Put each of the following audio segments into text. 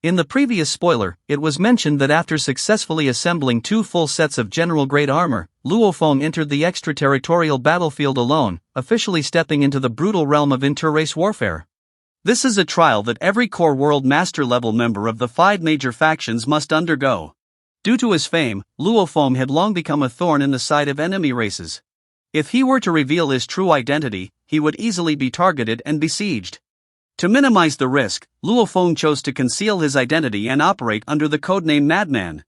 In the previous spoiler, it was mentioned that after successfully assembling 2 full sets of general-grade armor, Luo Feng entered the extraterritorial battlefield alone, officially stepping into the brutal realm of inter-race warfare. This is a trial that every core World Master level member of the 5 major factions must undergo. Due to his fame, Luo Feng had long become a thorn in the side of enemy races. If he were to reveal his true identity, he would easily be targeted and besieged. To minimize the risk, Luo Feng chose to conceal his identity and operate under the codename Madman.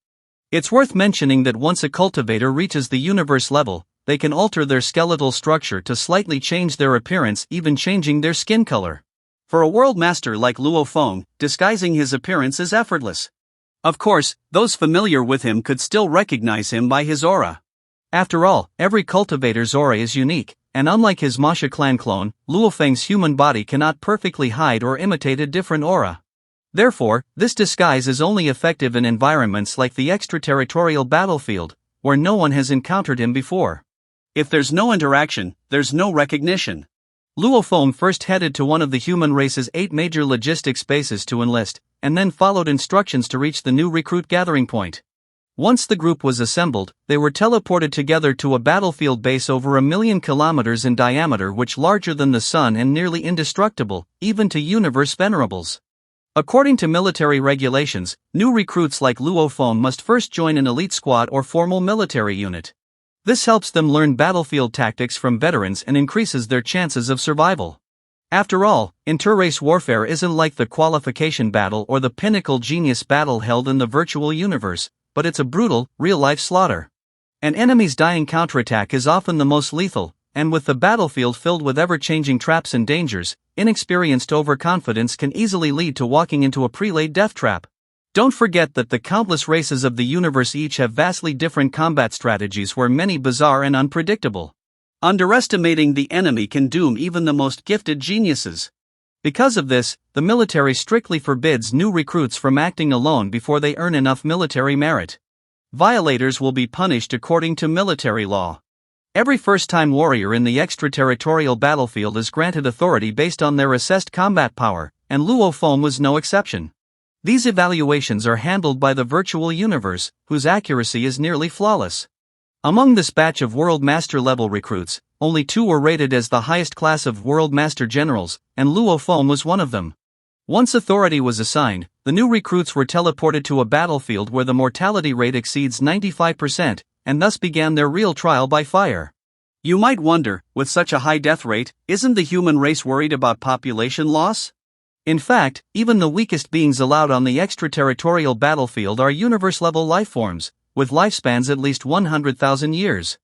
It's worth mentioning that once a cultivator reaches the universe level, they can alter their skeletal structure to slightly change their appearance, even changing their skin color. For a world master like Luo Feng, disguising his appearance is effortless. Of course, those familiar with him could still recognize him by his aura. After all, every cultivator's aura is unique, and unlike his Masha clan clone, Luo Feng's human body cannot perfectly hide or imitate a different aura. Therefore, this disguise is only effective in environments like the extraterritorial battlefield, where no one has encountered him before. If there's no interaction, there's no recognition. Luo Feng first headed to one of the human race's 8 major logistics bases to enlist, and then followed instructions to reach the new recruit gathering point. Once the group was assembled, they were teleported together to a battlefield base over 1,000,000 kilometers in diameter, which larger than the sun and nearly indestructible, even to universe venerables. According to military regulations, new recruits like Luo Feng must first join an elite squad or formal military unit. This helps them learn battlefield tactics from veterans and increases their chances of survival. After all, inter-race warfare isn't like the qualification battle or the pinnacle genius battle held in the virtual universe, but it's a brutal, real-life slaughter. An enemy's dying counterattack is often the most lethal, and with the battlefield filled with ever-changing traps and dangers, inexperienced overconfidence can easily lead to walking into a pre-laid death trap. Don't forget that the countless races of the universe each have vastly different combat strategies, where many bizarre and unpredictable. Underestimating the enemy can doom even the most gifted geniuses. Because of this, the military strictly forbids new recruits from acting alone before they earn enough military merit. Violators will be punished according to military law. Every first-time warrior in the extraterritorial battlefield is granted authority based on their assessed combat power, and Luo Feng was no exception. These evaluations are handled by the virtual universe, whose accuracy is nearly flawless. Among this batch of World Master level recruits, only 2 were rated as the highest class of World Master Generals, and Luo Feng was one of them. Once authority was assigned, the new recruits were teleported to a battlefield where the mortality rate exceeds 95%, and thus began their real trial by fire. You might wonder, with such a high death rate, isn't the human race worried about population loss? In fact, even the weakest beings allowed on the extraterritorial battlefield are universe-level lifeforms, with lifespans at least 100,000 years.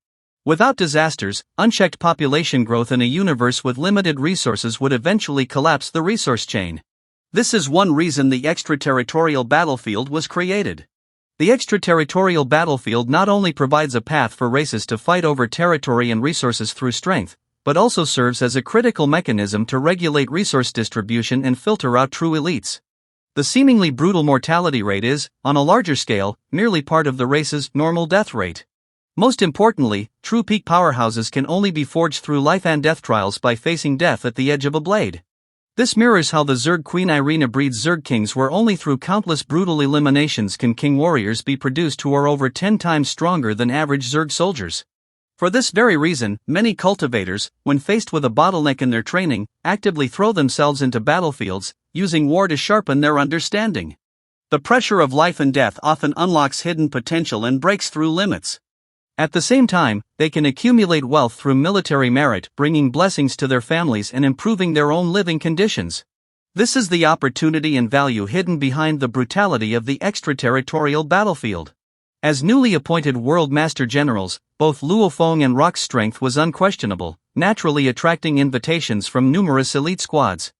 Without disasters, unchecked population growth in a universe with limited resources would eventually collapse the resource chain. This is one reason the extraterritorial battlefield was created. The extraterritorial battlefield not only provides a path for races to fight over territory and resources through strength, but also serves as a critical mechanism to regulate resource distribution and filter out true elites. The seemingly brutal mortality rate is, on a larger scale, merely part of the race's normal death rate. Most importantly, true peak powerhouses can only be forged through life and death trials by facing death at the edge of a blade. This mirrors how the Zerg Queen Irina breeds Zerg kings, where only through countless brutal eliminations can king warriors be produced who are over 10 times stronger than average Zerg soldiers. For this very reason, many cultivators, when faced with a bottleneck in their training, actively throw themselves into battlefields, using war to sharpen their understanding. The pressure of life and death often unlocks hidden potential and breaks through limits. At the same time, they can accumulate wealth through military merit, bringing blessings to their families and improving their own living conditions. This is the opportunity and value hidden behind the brutality of the extraterritorial battlefield. As newly appointed World Master Generals, both Luo Feng and Rock's strength was unquestionable, naturally attracting invitations from numerous elite squads.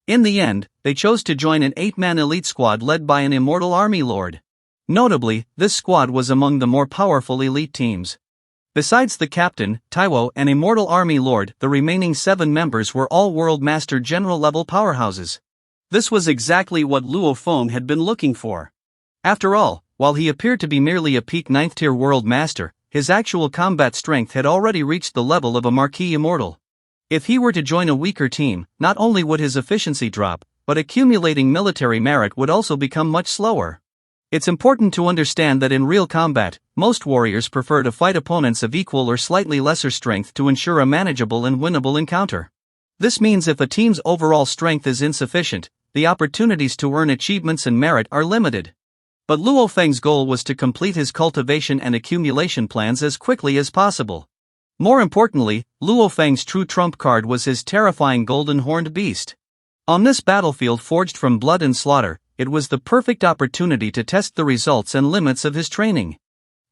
In the end, they chose to join an 8-man elite squad led by an immortal army lord. Notably, this squad was among the more powerful elite teams. Besides the captain, Taiwo, and immortal army lord, the remaining 7 members were all World Master General level powerhouses. This was exactly what Luo Feng had been looking for. After all, while he appeared to be merely a peak 9th tier World Master, his actual combat strength had already reached the level of a marquee immortal. If he were to join a weaker team, not only would his efficiency drop, but accumulating military merit would also become much slower. It's important to understand that in real combat, most warriors prefer to fight opponents of equal or slightly lesser strength to ensure a manageable and winnable encounter. This means if a team's overall strength is insufficient, the opportunities to earn achievements and merit are limited. But Luo Feng's goal was to complete his cultivation and accumulation plans as quickly as possible. More importantly, Luo Feng's true trump card was his terrifying golden horned beast. On this battlefield forged from blood and slaughter, it was the perfect opportunity to test the results and limits of his training.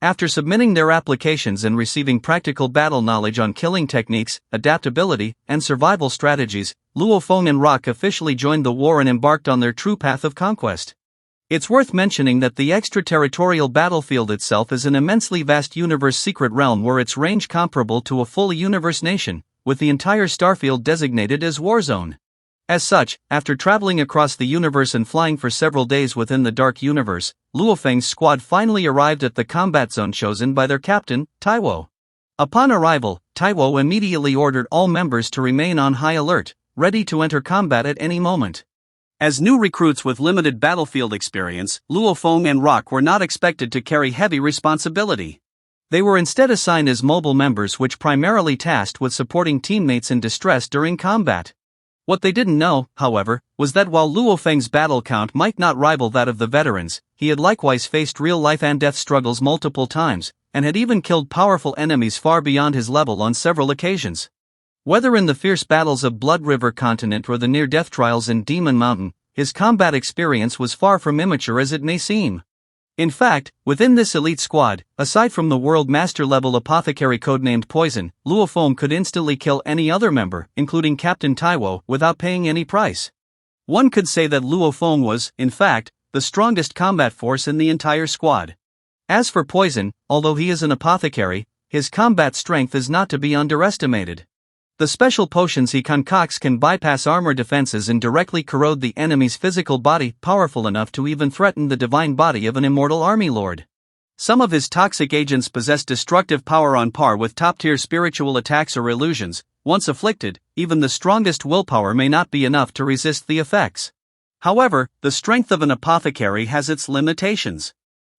After submitting their applications and receiving practical battle knowledge on killing techniques, adaptability, and survival strategies, Luo Feng and Rock officially joined the war and embarked on their true path of conquest. It's worth mentioning that the extraterritorial battlefield itself is an immensely vast universe secret realm where its range comparable to a full universe nation, with the entire starfield designated as Warzone. As such, after traveling across the universe and flying for several days within the dark universe, Luo Feng's squad finally arrived at the combat zone chosen by their captain, Taiwo. Upon arrival, Taiwo immediately ordered all members to remain on high alert, ready to enter combat at any moment. As new recruits with limited battlefield experience, Luo Feng and Rock were not expected to carry heavy responsibility. They were instead assigned as mobile members which primarily tasked with supporting teammates in distress during combat. What they didn't know, however, was that while Luo Feng's battle count might not rival that of the veterans, he had likewise faced real-life and death struggles multiple times, and had even killed powerful enemies far beyond his level on several occasions. Whether in the fierce battles of Blood River Continent or the near-death trials in Demon Mountain, his combat experience was far from immature as it may seem. In fact, within this elite squad, aside from the World Master level apothecary codenamed Poison, Luo Feng could instantly kill any other member, including Captain Taiwo, without paying any price. One could say that Luo Feng was, in fact, the strongest combat force in the entire squad. As for Poison, although he is an apothecary, his combat strength is not to be underestimated. The special potions he concocts can bypass armor defenses and directly corrode the enemy's physical body, powerful enough to even threaten the divine body of an immortal army lord. Some of his toxic agents possess destructive power on par with top-tier spiritual attacks or illusions. Once afflicted, even the strongest willpower may not be enough to resist the effects. However, the strength of an apothecary has its limitations.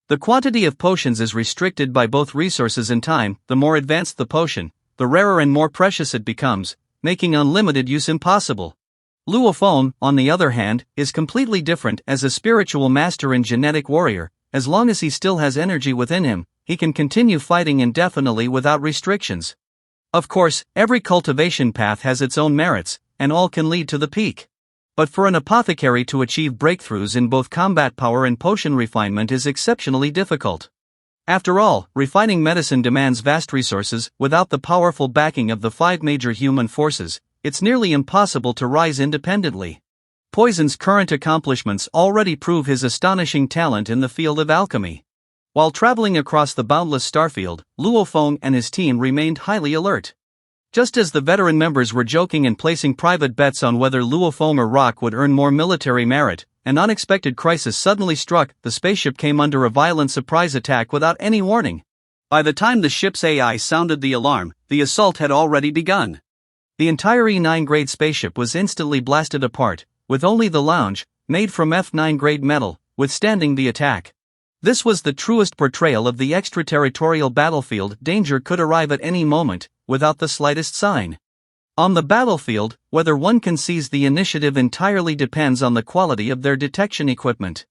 The quantity of potions is restricted by both resources and time. The more advanced the potion, the rarer and more precious it becomes, making unlimited use impossible. Luo Feng, on the other hand, is completely different. As a spiritual master and genetic warrior. As long as he still has energy within him, he can continue fighting indefinitely without restrictions. Of course, every cultivation path has its own merits, and all can lead to the peak. But for an apothecary to achieve breakthroughs in both combat power and potion refinement is exceptionally difficult. After all, refining medicine demands vast resources. Without the powerful backing of the 5 major human forces, it's nearly impossible to rise independently. Poison's current accomplishments already prove his astonishing talent in the field of alchemy. While traveling across the boundless starfield, Luo Feng and his team remained highly alert. Just as the veteran members were joking and placing private bets on whether Luo Feng or Rock would earn more military merit, an unexpected crisis suddenly struck. The spaceship came under a violent surprise attack without any warning. By the time the ship's AI sounded the alarm, the assault had already begun. The entire E9 grade spaceship was instantly blasted apart, with only the lounge, made from F9 grade metal, withstanding the attack. This was the truest portrayal of the extraterritorial battlefield. Danger could arrive at any moment, without the slightest sign. On the battlefield, whether one can seize the initiative entirely depends on the quality of their detection equipment.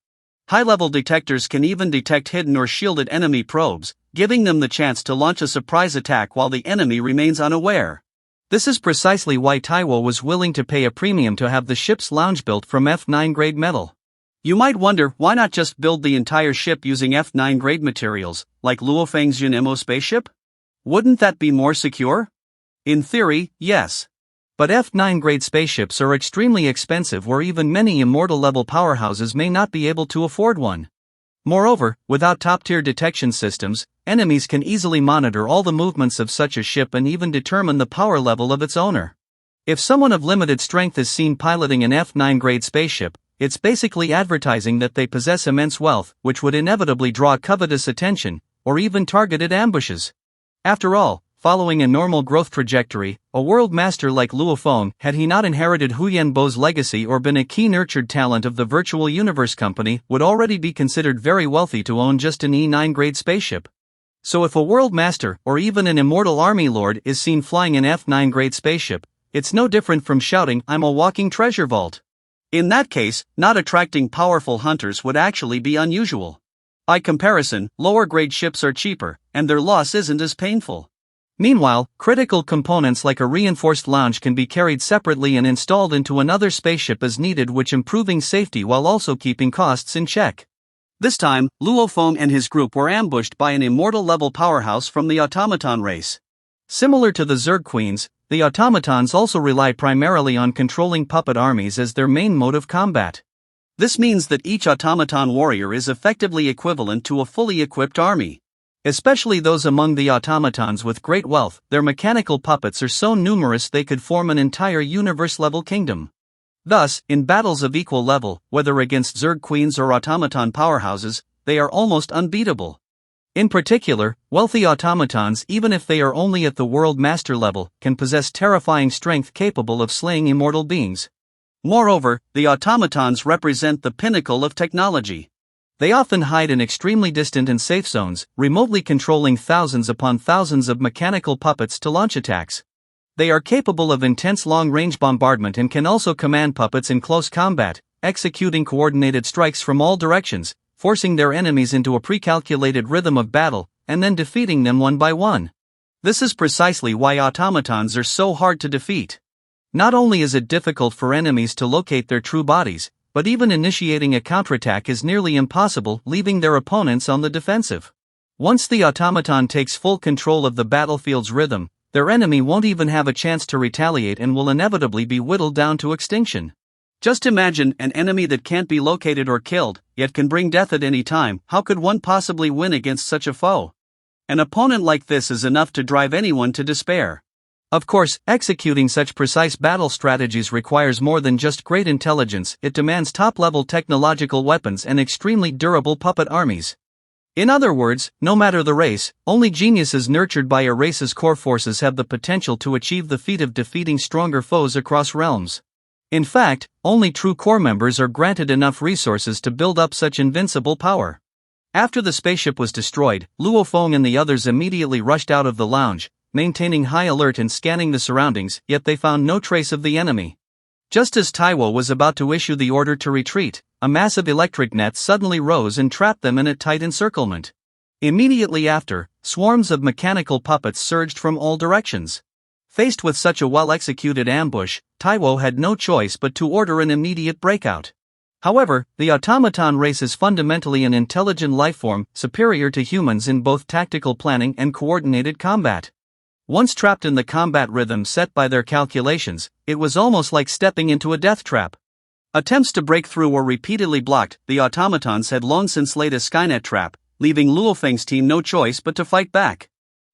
High-level detectors can even detect hidden or shielded enemy probes, giving them the chance to launch a surprise attack while the enemy remains unaware. This is precisely why Taiwo was willing to pay a premium to have the ship's lounge built from F9 grade metal. You might wonder, why not just build the entire ship using F9 grade materials, like Luo Feng's Junimo spaceship? Wouldn't that be more secure? In theory, yes. But F9 grade spaceships are extremely expensive, where even many immortal-level powerhouses may not be able to afford one. Moreover, without top-tier detection systems, enemies can easily monitor all the movements of such a ship and even determine the power level of its owner. If someone of limited strength is seen piloting an F9 grade spaceship, it's basically advertising that they possess immense wealth, which would inevitably draw covetous attention, or even targeted ambushes. After all, following a normal growth trajectory, a world master like Luo Feng, had he not inherited Huyan Bo's legacy or been a key nurtured talent of the Virtual Universe Company, would already be considered very wealthy to own just an E9 grade spaceship. So if a world master, or even an immortal army lord, is seen flying an F9 grade spaceship, it's no different from shouting, "I'm a walking treasure vault." In that case, not attracting powerful hunters would actually be unusual. By comparison, lower grade ships are cheaper, and their loss isn't as painful. Meanwhile, critical components like a reinforced lounge can be carried separately and installed into another spaceship as needed, which improving safety while also keeping costs in check. This time, Luo Feng and his group were ambushed by an immortal-level powerhouse from the automaton race. Similar to the Zerg Queens, the automatons also rely primarily on controlling puppet armies as their main mode of combat. This means that each automaton warrior is effectively equivalent to a fully equipped army. Especially those among the automatons with great wealth, their mechanical puppets are so numerous they could form an entire universe-level kingdom. Thus, in battles of equal level, whether against Zerg Queens or automaton powerhouses, they are almost unbeatable. In particular, wealthy automatons, even if they are only at the world master level, can possess terrifying strength capable of slaying immortal beings. Moreover, the automatons represent the pinnacle of technology. They often hide in extremely distant and safe zones, remotely controlling thousands upon thousands of mechanical puppets to launch attacks. They are capable of intense long-range bombardment and can also command puppets in close combat, executing coordinated strikes from all directions, forcing their enemies into a pre-calculated rhythm of battle, and then defeating them one by one. This is precisely why automatons are so hard to defeat. Not only is it difficult for enemies to locate their true bodies, but even initiating a counterattack is nearly impossible, leaving their opponents on the defensive. Once the automaton takes full control of the battlefield's rhythm, their enemy won't even have a chance to retaliate and will inevitably be whittled down to extinction. Just imagine an enemy that can't be located or killed, yet can bring death at any time. How could one possibly win against such a foe? An opponent like this is enough to drive anyone to despair. Of course, executing such precise battle strategies requires more than just great intelligence. It demands top-level technological weapons and extremely durable puppet armies. In other words, no matter the race, only geniuses nurtured by a race's core forces have the potential to achieve the feat of defeating stronger foes across realms. In fact, only true core members are granted enough resources to build up such invincible power. After the spaceship was destroyed, Luo Feng and the others immediately rushed out of the lounge, maintaining high alert and scanning the surroundings, yet they found no trace of the enemy. Just as Taiwo was about to issue the order to retreat, a massive electric net suddenly rose and trapped them in a tight encirclement. Immediately after, swarms of mechanical puppets surged from all directions. Faced with such a well-executed ambush, Taiwo had no choice but to order an immediate breakout. However, the automaton race is fundamentally an intelligent lifeform, superior to humans in both tactical planning and coordinated combat. Once trapped in the combat rhythm set by their calculations, it was almost like stepping into a death trap. Attempts to break through were repeatedly blocked. The automatons had long since laid a Skynet trap, leaving Luo Feng's team no choice but to fight back.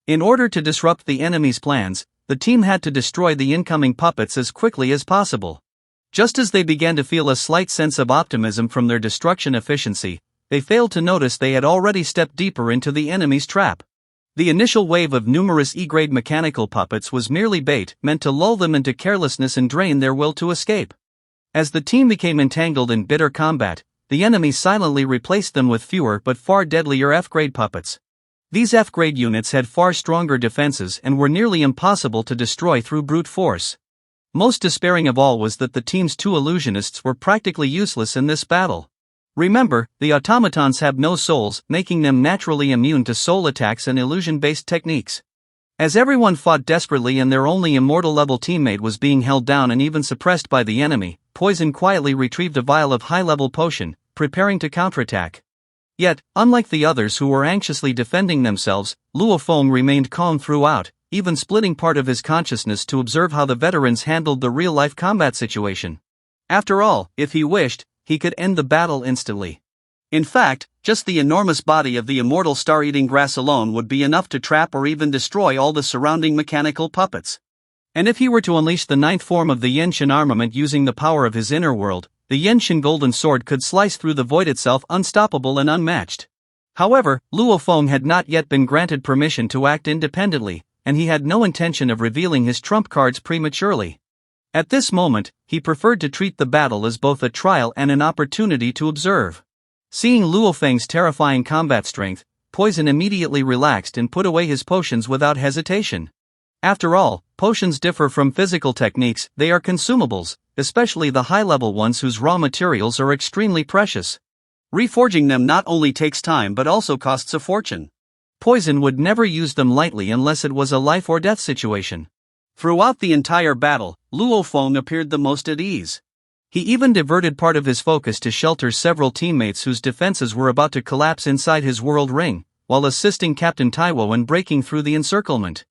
In order to disrupt the enemy's plans, the team had to destroy the incoming puppets as quickly as possible. Just as they began to feel a slight sense of optimism from their destruction efficiency, they failed to notice they had already stepped deeper into the enemy's trap. The initial wave of numerous E-grade mechanical puppets was merely bait, meant to lull them into carelessness and drain their will to escape. As the team became entangled in bitter combat, the enemy silently replaced them with fewer but far deadlier F-grade puppets. These F-grade units had far stronger defenses and were nearly impossible to destroy through brute force. Most despairing of all was that the team's two illusionists were practically useless in this battle. Remember, the automatons have no souls, making them naturally immune to soul attacks and illusion-based techniques. As everyone fought desperately and their only immortal-level teammate was being held down and even suppressed by the enemy, Poison quietly retrieved a vial of high-level potion, preparing to counterattack. Yet, unlike the others who were anxiously defending themselves, Luo Feng remained calm throughout, even splitting part of his consciousness to observe how the veterans handled the real-life combat situation. After all, if he wished, he could end the battle instantly. In fact, just the enormous body of the immortal star-eating grass alone would be enough to trap or even destroy all the surrounding mechanical puppets. And if he were to unleash the ninth form of the Yenshin armament using the power of his inner world, the Yenshin Golden Sword could slice through the void itself, unstoppable and unmatched. However, Luo Feng had not yet been granted permission to act independently, and he had no intention of revealing his trump cards prematurely. At this moment, he preferred to treat the battle as both a trial and an opportunity to observe. Seeing Luo Feng's terrifying combat strength, Poison immediately relaxed and put away his potions without hesitation. After all, potions differ from physical techniques, they are consumables, especially the high-level ones whose raw materials are extremely precious. Reforging them not only takes time but also costs a fortune. Poison would never use them lightly unless it was a life-or-death situation. Throughout the entire battle, Luo Feng appeared the most at ease. He even diverted part of his focus to shelter several teammates whose defenses were about to collapse inside his world ring, while assisting Captain Taiwo in breaking through the encirclement.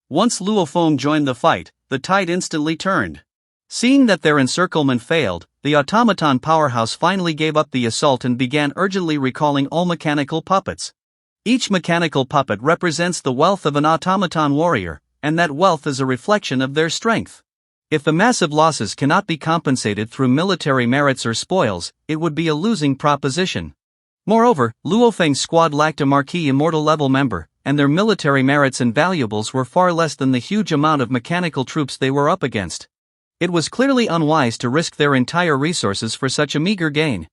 Once Luo Feng joined the fight, the tide instantly turned. Seeing that their encirclement failed, the automaton powerhouse finally gave up the assault and began urgently recalling all mechanical puppets. Each mechanical puppet represents the wealth of an automaton warrior, and that wealth is a reflection of their strength. If the massive losses cannot be compensated through military merits or spoils, it would be a losing proposition. Moreover, Luo Feng's squad lacked a marquee immortal level member, and their military merits and valuables were far less than the huge amount of mechanical troops they were up against. It was clearly unwise to risk their entire resources for such a meager gain.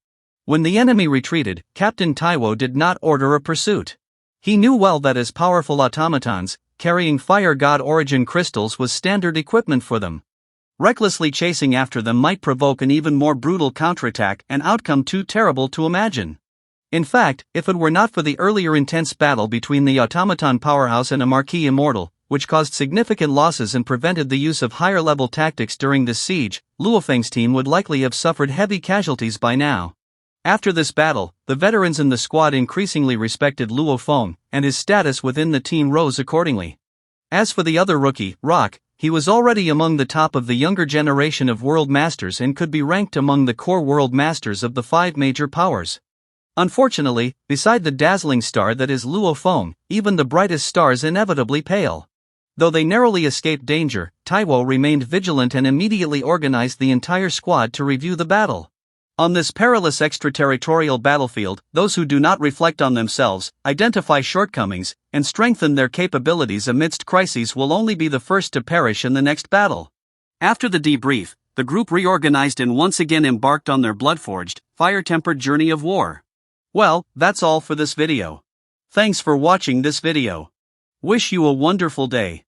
When the enemy retreated, Captain Taiwo did not order a pursuit. He knew well that as powerful automatons, carrying fire god origin crystals was standard equipment for them. Recklessly chasing after them might provoke an even more brutal counterattack, an outcome too terrible to imagine. In fact, if it were not for the earlier intense battle between the automaton powerhouse and a marquee immortal, which caused significant losses and prevented the use of higher-level tactics during this siege, Luo Feng's team would likely have suffered heavy casualties by now. After this battle, the veterans in the squad increasingly respected Luo Feng, and his status within the team rose accordingly. As for the other rookie, Rock, he was already among the top of the younger generation of world masters and could be ranked among the core world masters of the 5 major powers. Unfortunately, beside the dazzling star that is Luo Feng, even the brightest stars inevitably pale. Though they narrowly escaped danger, Taiwo remained vigilant and immediately organized the entire squad to review the battle. On this perilous extraterritorial battlefield, those who do not reflect on themselves, identify shortcomings, and strengthen their capabilities amidst crises will only be the first to perish in the next battle. After the debrief, the group reorganized and once again embarked on their blood-forged, fire-tempered journey of war. Well, that's all for this video. Thanks for watching this video. Wish you a wonderful day.